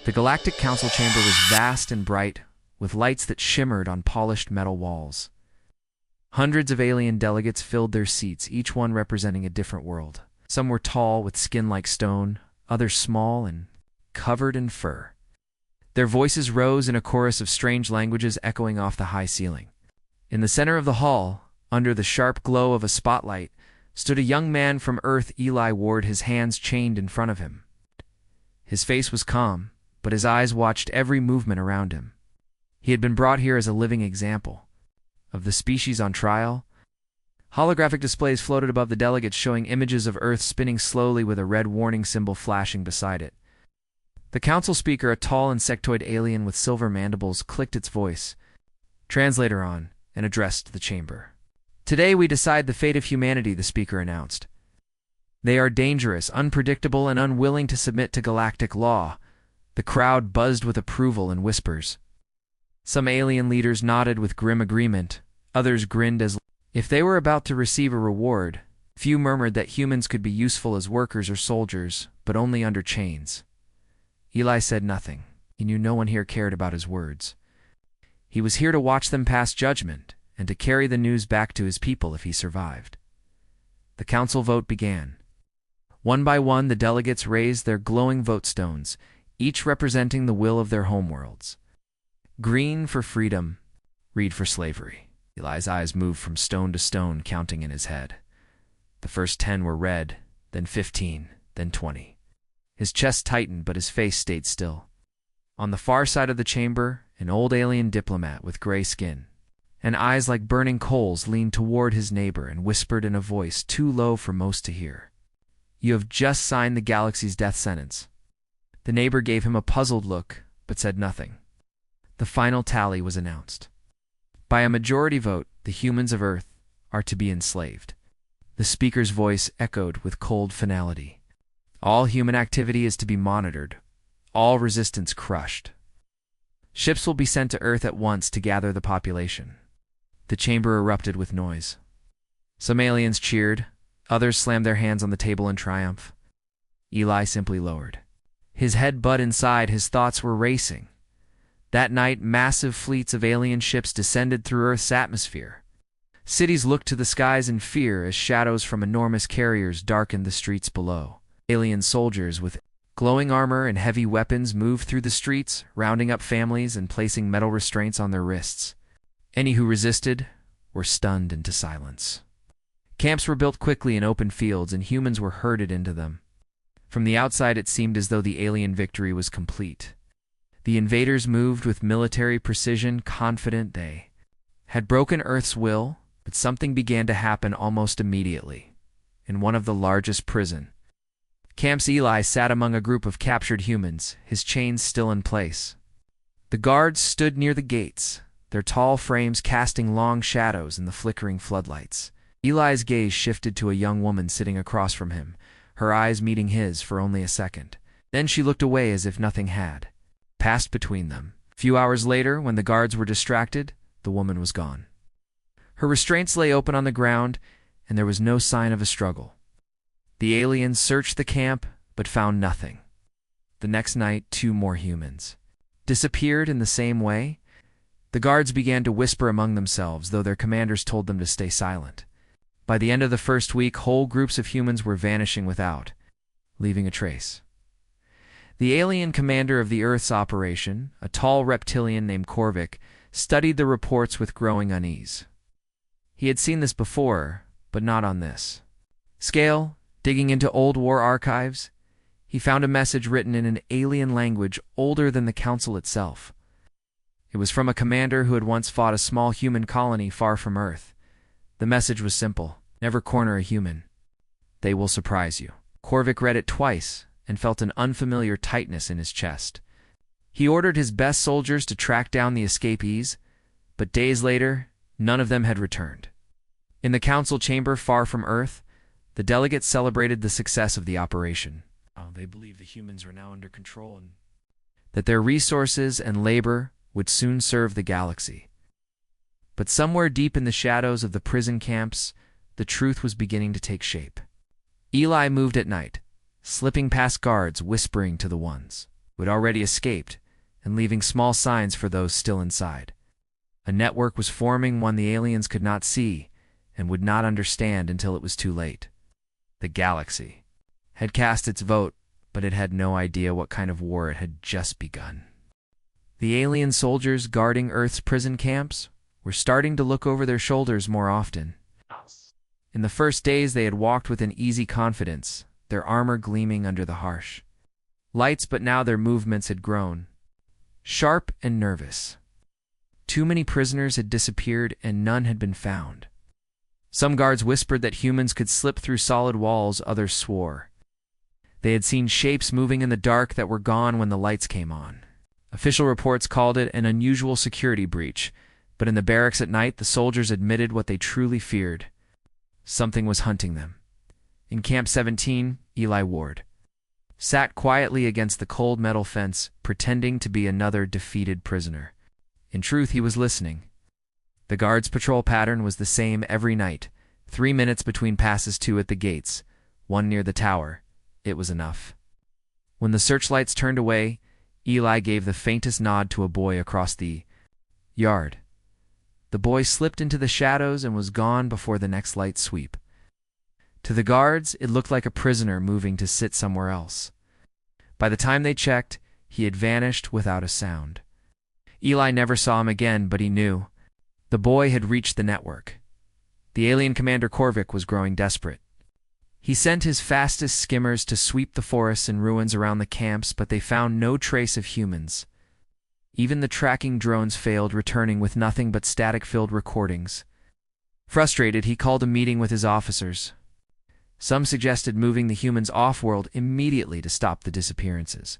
The Galactic Council chamber was vast and bright, with lights that shimmered on polished metal walls. Hundreds of alien delegates filled their seats, each one representing a different world. Some were tall, with skin like stone, others small and covered in fur. Their voices rose in a chorus of strange languages echoing off the high ceiling. In the center of the hall, under the sharp glow of a spotlight, stood a young man from Earth. Eli Ward, his hands chained in front of him. His face was calm, but his eyes watched every movement around him. He had been brought here as a living example of the species on trial. Holographic displays floated above the delegates, showing images of Earth spinning slowly with a red warning symbol flashing beside it. The council speaker, a tall insectoid alien with silver mandibles, clicked its voice, translator on, and addressed the chamber. "Today we decide the fate of humanity," the speaker announced. "They are dangerous, unpredictable, and unwilling to submit to galactic law." The crowd buzzed with approval and whispers. Some alien leaders nodded with grim agreement, others grinned as if they were about to receive a reward. Few murmured that humans could be useful as workers or soldiers, but only under chains. Eli said nothing. He knew no one here cared about his words. He was here to watch them pass judgment, and to carry the news back to his people if he survived. The council vote began. One by one, the delegates raised their glowing vote stones, each representing the will of their homeworlds. Green for freedom, red for slavery. Eli's eyes moved from stone to stone, counting in his head. The first 10 were red, then 15, then 20. His chest tightened, but his face stayed still. On the far side of the chamber, an old alien diplomat with gray skin and eyes like burning coals leaned toward his neighbor and whispered in a voice too low for most to hear, "You have just signed the galaxy's death sentence." The neighbor gave him a puzzled look, but said nothing. The final tally was announced. By a majority vote, the humans of Earth are to be enslaved. The speaker's voice echoed with cold finality. All human activity is to be monitored, all resistance crushed. Ships will be sent to Earth at once to gather the population. The chamber erupted with noise. Some aliens cheered, others slammed their hands on the table in triumph. Eli simply lowered his head, but inside his thoughts were racing. That night, massive fleets of alien ships descended through Earth's atmosphere. Cities looked to the skies in fear as shadows from enormous carriers darkened the streets below. Alien soldiers with glowing armor and heavy weapons moved through the streets, rounding up families and placing metal restraints on their wrists. Any who resisted were stunned into silence. Camps were built quickly in open fields, and humans were herded into them. From the outside, it seemed as though the alien victory was complete. The invaders moved with military precision, confident they had broken Earth's will, but something began to happen almost immediately. In one of the largest prison camps, Eli sat among a group of captured humans, his chains still in place. The guards stood near the gates, their tall frames casting long shadows in the flickering floodlights. Eli's gaze shifted to a young woman sitting across from him, her eyes meeting his for only a second. Then she looked away as if nothing had passed between them. A few hours later, when the guards were distracted, the woman was gone. Her restraints lay open on the ground, and there was no sign of a struggle. The aliens searched the camp, but found nothing. The next night, 2 more humans disappeared in the same way. The guards began to whisper among themselves, though their commanders told them to stay silent. By the end of the first week, whole groups of humans were vanishing without leaving a trace. The alien commander of the Earth's operation, a tall reptilian named Korvik, studied the reports with growing unease. He had seen this before, but not on this scale. Digging into old war archives, he found a message written in an alien language older than the council itself. It was from a commander who had once fought a small human colony far from Earth. The message was simple: never corner a human. They will surprise you. Korvik read it twice and felt an unfamiliar tightness in his chest. He ordered his best soldiers to track down the escapees, but days later, none of them had returned. In the council chamber far from Earth, the delegates celebrated the success of the operation. They believed the humans were now under control and that their resources and labor would soon serve the galaxy. But somewhere deep in the shadows of the prison camps, the truth was beginning to take shape. Eli moved at night, slipping past guards, whispering to the ones who who had already escaped, and leaving small signs for those still inside. A network was forming, one the aliens could not see and would not understand until it was too late. The galaxy had cast its vote, but it had no idea what kind of war it had just begun. The alien soldiers guarding Earth's prison camps were starting to look over their shoulders more often. In the first days they had walked with an easy confidence, their armor gleaming under the harsh lights, but now their movements had grown sharp and nervous. Too many prisoners had disappeared and none had been found. Some guards whispered that humans could slip through solid walls, others swore they had seen shapes moving in the dark that were gone when the lights came on. Official reports called it an unusual security breach, but in the barracks at night the soldiers admitted what they truly feared. Something was hunting them. In Camp 17, Eli Ward sat quietly against the cold metal fence, pretending to be another defeated prisoner. In truth, he was listening. The guards' patrol pattern was the same every night, 3 minutes between passes, 2 at the gates, 1 near the tower. It was enough. When the searchlights turned away, Eli gave the faintest nod to a boy across the yard. The boy slipped into the shadows and was gone before the next light sweep. To the guards, it looked like a prisoner moving to sit somewhere else. By the time they checked, he had vanished without a sound. Eli never saw him again, but he knew the boy had reached the network. The alien commander Korvik was growing desperate. He sent his fastest skimmers to sweep the forests and ruins around the camps, but they found no trace of humans. Even the tracking drones failed, returning with nothing but static-filled recordings. Frustrated, he called a meeting with his officers. Some suggested moving the humans off-world immediately to stop the disappearances.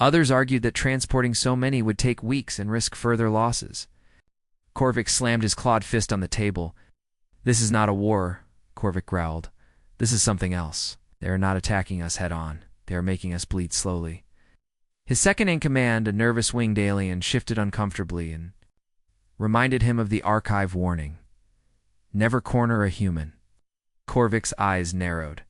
Others argued that transporting so many would take weeks and risk further losses. Korvik slammed his clawed fist on the table. "This is not a war," Korvik growled. "This is something else. They are not attacking us head-on. They are making us bleed slowly." His second-in-command, a nervous winged alien, shifted uncomfortably and reminded him of the archive warning. Never corner a human. Korvik's eyes narrowed.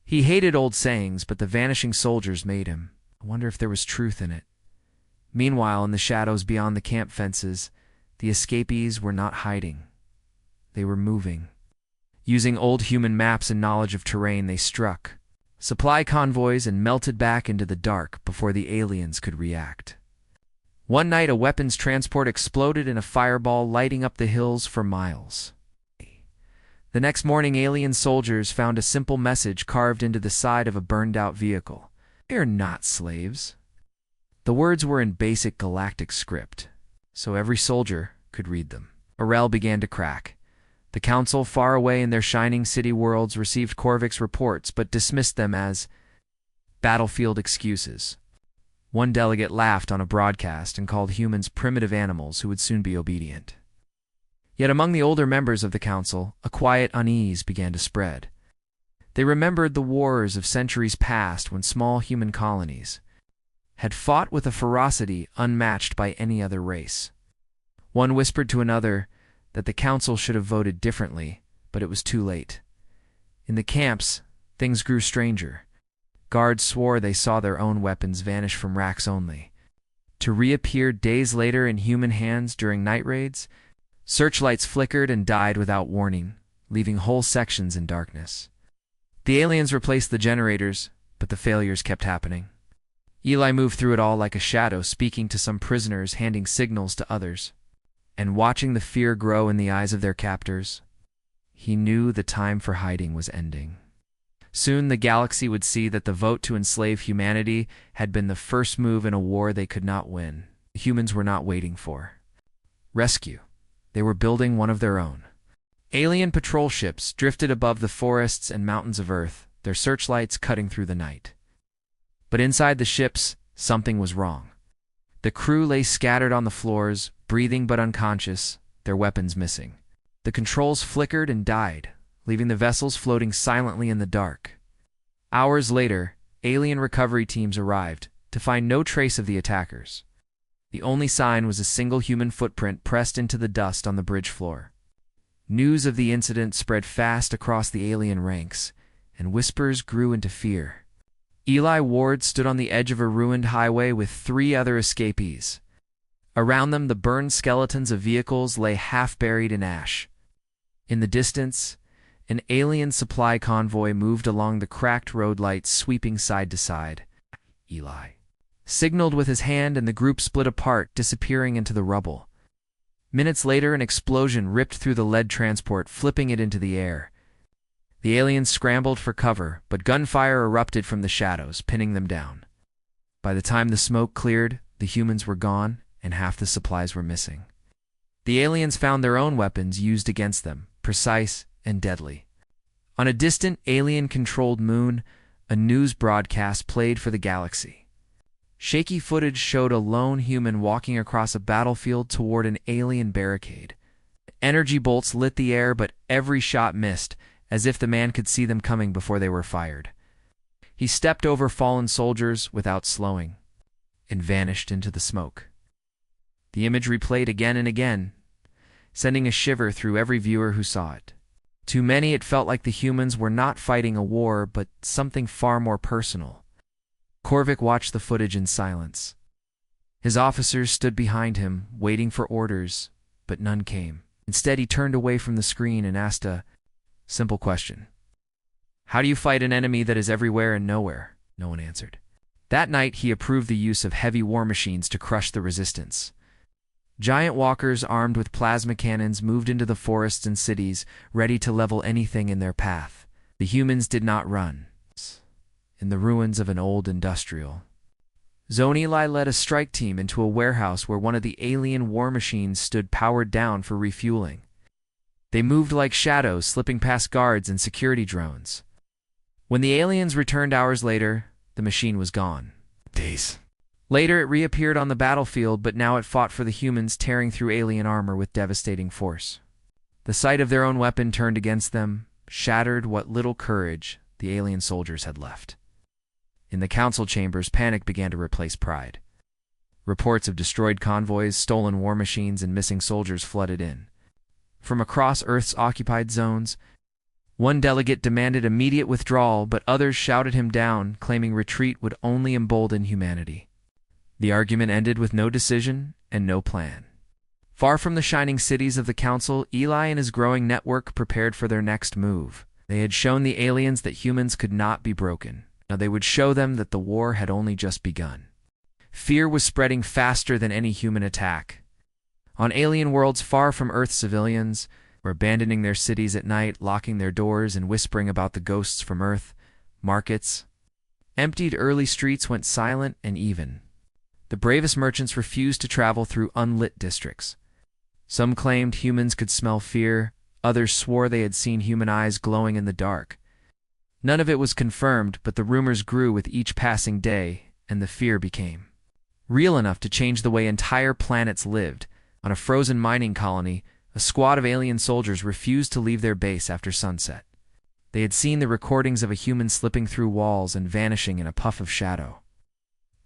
He hated old sayings, but the vanishing soldiers made him. I wonder if there was truth in it. Meanwhile, in the shadows beyond the camp fences, the escapees were not hiding. They were moving. Using old human maps and knowledge of terrain, they struck supply convoys and melted back into the dark before the aliens could react. One night, a weapons transport exploded in a fireball, lighting up the hills for miles. The next morning, alien soldiers found a simple message carved into the side of a burned-out vehicle. "They are not slaves." The words were in basic galactic script, so every soldier could read them. Morale began to crack. The council, far away in their shining city worlds, received Korvik's reports but dismissed them as battlefield excuses. One delegate laughed on a broadcast and called humans primitive animals who would soon be obedient. Yet among the older members of the council, a quiet unease began to spread. They remembered the wars of centuries past when small human colonies had fought with a ferocity unmatched by any other race. One whispered to another that the council should have voted differently, but it was too late. In the camps, things grew stranger. Guards swore they saw their own weapons vanish from racks only, to reappear days later in human hands during night raids. Searchlights flickered and died without warning, leaving whole sections in darkness. The aliens replaced the generators, but the failures kept happening. Eli moved through it all like a shadow, speaking to some prisoners, handing signals to others, and watching the fear grow in the eyes of their captors. He knew the time for hiding was ending. Soon the galaxy would see that the vote to enslave humanity had been the first move in a war they could not win. The humans were not waiting for rescue. They were building one of their own. Alien patrol ships drifted above the forests and mountains of Earth, their searchlights cutting through the night. But inside the ships, something was wrong. The crew lay scattered on the floors, breathing but unconscious, their weapons missing. The controls flickered and died, leaving the vessels floating silently in the dark. Hours later, alien recovery teams arrived to find no trace of the attackers. The only sign was a single human footprint pressed into the dust on the bridge floor. News of the incident spread fast across the alien ranks, and whispers grew into fear. Eli Ward stood on the edge of a ruined highway with 3 other escapees. Around them, the burned skeletons of vehicles lay half-buried in ash. In the distance, an alien supply convoy moved along the cracked road lights, sweeping side to side. Eli signaled with his hand, and the group split apart, disappearing into the rubble. Minutes later, an explosion ripped through the lead transport, flipping it into the air. The aliens scrambled for cover, but gunfire erupted from the shadows, pinning them down. By the time the smoke cleared, the humans were gone, and half the supplies were missing. The aliens found their own weapons used against them, precise and deadly. On a distant alien-controlled moon, a news broadcast played for the galaxy. Shaky footage showed a lone human walking across a battlefield toward an alien barricade. Energy bolts lit the air, but every shot missed, as if the man could see them coming before they were fired. He stepped over fallen soldiers without slowing, and vanished into the smoke. The image replayed again and again, sending a shiver through every viewer who saw it. To many, it felt like the humans were not fighting a war, but something far more personal. Korvik watched the footage in silence. His officers stood behind him, waiting for orders, but none came. Instead, he turned away from the screen and asked a simple question. "How do you fight an enemy that is everywhere and nowhere?" No one answered. That night, he approved the use of heavy war machines to crush the resistance. Giant walkers armed with plasma cannons moved into the forests and cities, ready to level anything in their path. The humans did not run. In the ruins of an old industrial zone, Eli led a strike team into a warehouse where one of the alien war machines stood powered down for refueling. They moved like shadows, slipping past guards and security drones. When the aliens returned hours later, the machine was gone. Days later, it reappeared on the battlefield, but now it fought for the humans, tearing through alien armor with devastating force. The sight of their own weapon turned against them shattered what little courage the alien soldiers had left. In the council chambers, panic began to replace pride. Reports of destroyed convoys, stolen war machines, and missing soldiers flooded in. From across Earth's occupied zones, one delegate demanded immediate withdrawal, but others shouted him down, claiming retreat would only embolden humanity. The argument ended with no decision and no plan. Far from the shining cities of the council, Eli and his growing network prepared for their next move. They had shown the aliens that humans could not be broken. Now they would show them that the war had only just begun. Fear was spreading faster than any human attack. On alien worlds far from Earth, civilians were abandoning their cities at night, locking their doors and whispering about the ghosts from Earth. Markets, emptied early streets went silent and even. The bravest merchants refused to travel through unlit districts. Some claimed humans could smell fear, others swore they had seen human eyes glowing in the dark. None of it was confirmed, but the rumors grew with each passing day, and the fear became real enough to change the way entire planets lived. On a frozen mining colony, a squad of alien soldiers refused to leave their base after sunset. They had seen the recordings of a human slipping through walls and vanishing in a puff of shadow.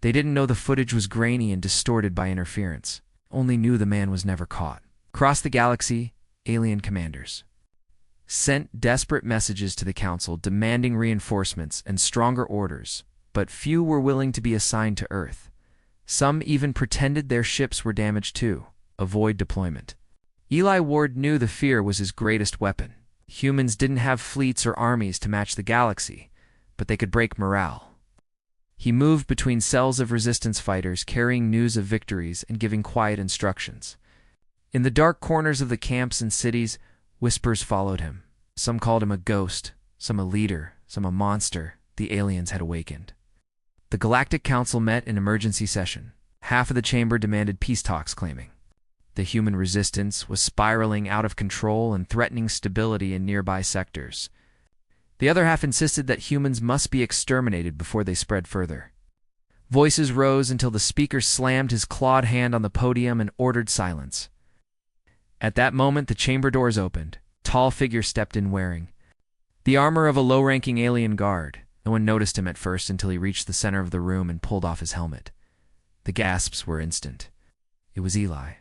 They didn't know the footage was grainy and distorted by interference, only knew the man was never caught. Across the galaxy, alien commanders sent desperate messages to the council demanding reinforcements and stronger orders, but few were willing to be assigned to Earth. Some even pretended their ships were damaged to avoid deployment. Eli Ward knew the fear was his greatest weapon. Humans didn't have fleets or armies to match the galaxy, but they could break morale. He moved between cells of resistance fighters, carrying news of victories and giving quiet instructions. In the dark corners of the camps and cities, whispers followed him. Some called him a ghost, some a leader, some a monster. The aliens had awakened. The Galactic Council met in emergency session. Half of the chamber demanded peace talks, claiming the human resistance was spiraling out of control and threatening stability in nearby sectors. The other half insisted that humans must be exterminated before they spread further. Voices rose until the speaker slammed his clawed hand on the podium and ordered silence. At that moment, the chamber doors opened. A tall figure stepped in wearing the armor of a low-ranking alien guard. No one noticed him at first until he reached the center of the room and pulled off his helmet. The gasps were instant. It was Eli.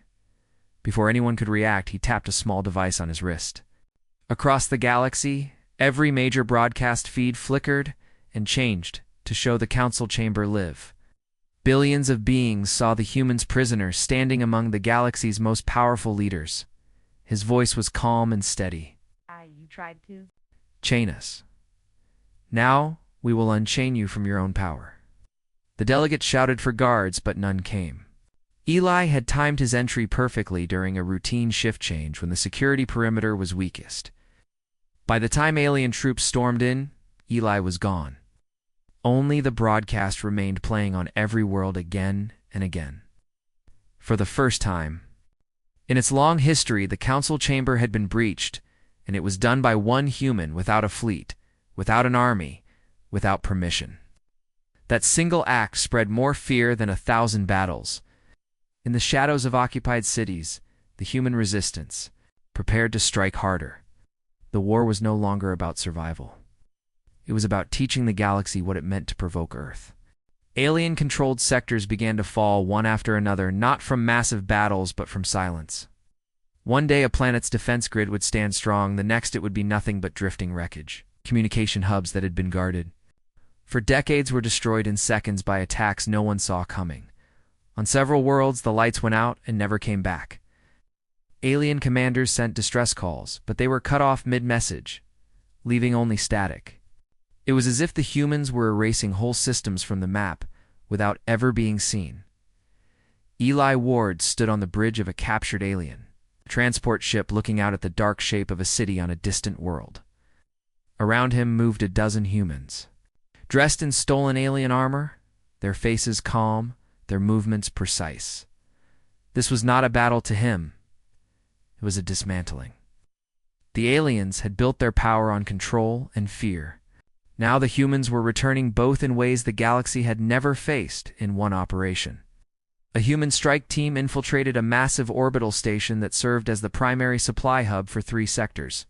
Before anyone could react, he tapped a small device on his wrist. Across the galaxy, every major broadcast feed flickered and changed to show the council chamber live. Billions of beings saw the humans prisoner standing among the galaxy's most powerful leaders. His voice was calm and steady. You tried to? Chain us. Now we will unchain you from your own power. The delegates shouted for guards, but none came. Eli had timed his entry perfectly during a routine shift change when the security perimeter was weakest. By the time alien troops stormed in, Eli was gone. Only the broadcast remained playing on every world again and again. For the first time in its long history, the council chamber had been breached, and it was done by one human without a fleet, without an army, without permission. That single act spread more fear than 1,000 battles. In the shadows of occupied cities, the human resistance prepared to strike harder. The war was no longer about survival. It was about teaching the galaxy what it meant to provoke Earth. Alien-controlled sectors began to fall one after another, not from massive battles but from silence. One day a planet's defense grid would stand strong, the next it would be nothing but drifting wreckage. Communication hubs that had been guarded for decades were destroyed in seconds by attacks no one saw coming. On several worlds, the lights went out and never came back. Alien commanders sent distress calls, but they were cut off mid-message, leaving only static. It was as if the humans were erasing whole systems from the map without ever being seen. Eli Ward stood on the bridge of a captured alien transport ship looking out at the dark shape of a city on a distant world. Around him moved a dozen humans, dressed in stolen alien armor, their faces calm, their movements precise. This was not a battle to him. It was a dismantling. The aliens had built their power on control and fear. Now the humans were returning, both in ways the galaxy had never faced in one operation. A human strike team infiltrated a massive orbital station that served as the primary supply hub for 3 sectors.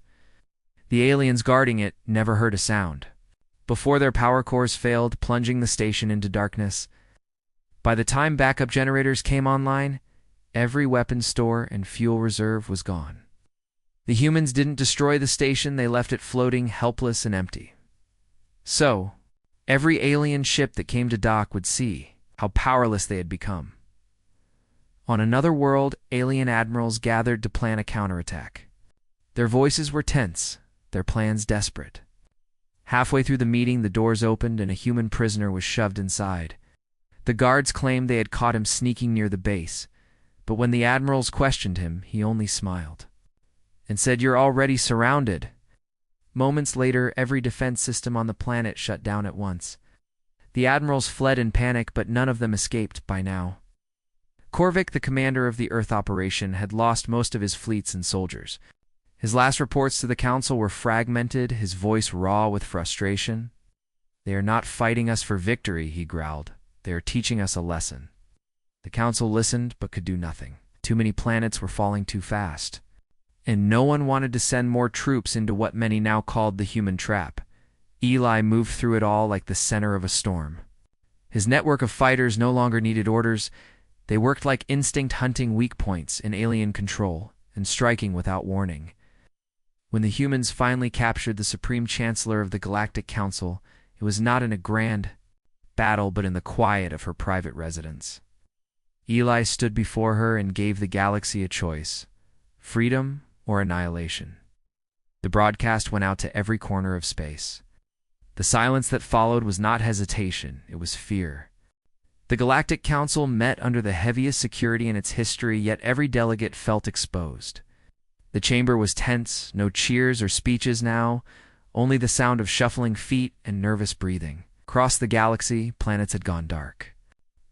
The aliens guarding it never heard a sound. Before their power cores failed, plunging the station into darkness. By the time backup generators came online, every weapon store and fuel reserve was gone. The humans didn't destroy the station, they left it floating helpless and empty. So, every alien ship that came to dock would see how powerless they had become. On another world, alien admirals gathered to plan a counterattack. Their voices were tense, their plans desperate. Halfway through the meeting, the doors opened and a human prisoner was shoved inside. The guards claimed they had caught him sneaking near the base, but when the admirals questioned him, he only smiled and said, "You're already surrounded." Moments later, every defense system on the planet shut down at once. The admirals fled in panic, but none of them escaped by now. Korvik, the commander of the Earth operation, had lost most of his fleets and soldiers. His last reports to the council were fragmented, his voice raw with frustration. "They are not fighting us for victory," he growled. "They are teaching us a lesson." The council listened but could do nothing. Too many planets were falling too fast. And no one wanted to send more troops into what many now called the human trap. Eli moved through it all like the center of a storm. His network of fighters no longer needed orders. They worked like instinct, hunting weak points in alien control and striking without warning. When the humans finally captured the Supreme Chancellor of the Galactic Council, it was not in a grand battle but in the quiet of her private residence. Eli stood before her and gave the galaxy a choice: freedom or annihilation. The broadcast went out to every corner of space. The silence that followed was not hesitation, it was fear. The Galactic Council met under the heaviest security in its history, yet every delegate felt exposed. The chamber was tense, no cheers or speeches now, only the sound of shuffling feet and nervous breathing. Across the galaxy, planets had gone dark.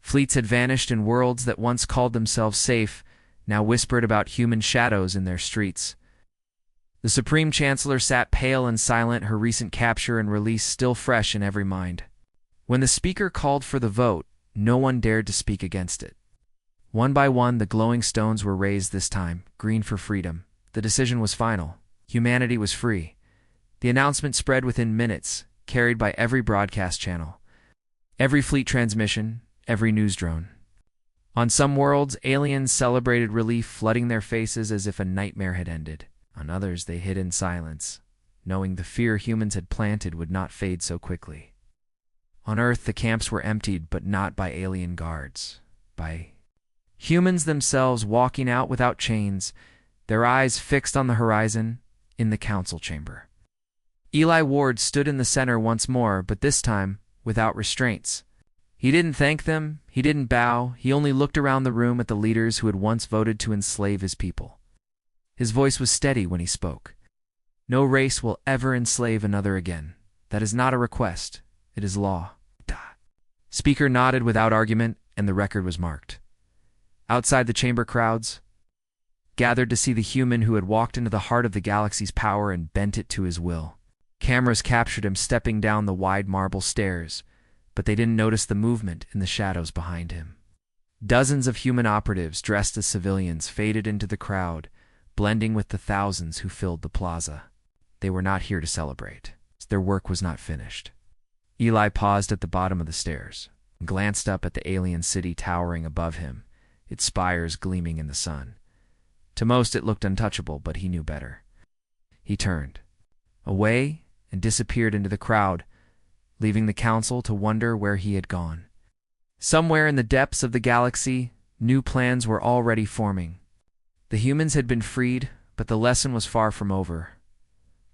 Fleets had vanished, and worlds that once called themselves safe now whispered about human shadows in their streets. The Supreme Chancellor sat pale and silent, her recent capture and release still fresh in every mind. When the speaker called for the vote, no one dared to speak against it. One by one, the glowing stones were raised, this time, green for freedom. The decision was final. Humanity was free. The announcement spread within minutes, carried by every broadcast channel, every fleet transmission, every news drone. On some worlds, aliens celebrated relief, flooding their faces as if a nightmare had ended. On others, they hid in silence, knowing the fear humans had planted would not fade so quickly. On Earth, the camps were emptied, but not by alien guards. By humans themselves walking out without chains, their eyes fixed on the horizon in the council chamber. Eli Ward stood in the center once more, but this time without restraints. He didn't thank them, he didn't bow, he only looked around the room at the leaders who had once voted to enslave his people. His voice was steady when he spoke. No race will ever enslave another again. That is not a request, it is law. Speaker nodded without argument, and the record was marked. Outside the chamber, crowds gathered to see the human who had walked into the heart of the galaxy's power and bent it to his will. Cameras captured him stepping down the wide marble stairs, but they didn't notice the movement in the shadows behind him. Dozens of human operatives dressed as civilians faded into the crowd, blending with the thousands who filled the plaza. They were not here to celebrate. Their work was not finished. Eli paused at the bottom of the stairs and glanced up at the alien city towering above him, its spires gleaming in the sun. To most it looked untouchable, but he knew better. He turned away and disappeared into the crowd, leaving the council to wonder where he had gone. Somewhere in the depths of the galaxy, new plans were already forming. The humans had been freed, but the lesson was far from over.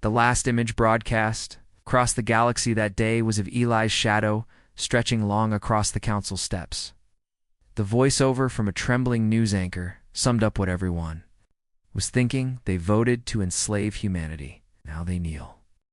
The last image broadcast across the galaxy that day was of Eli's shadow stretching long across the council steps. The voiceover from a trembling news anchor summed up what everyone was thinking. They voted to enslave humanity. Now they kneel.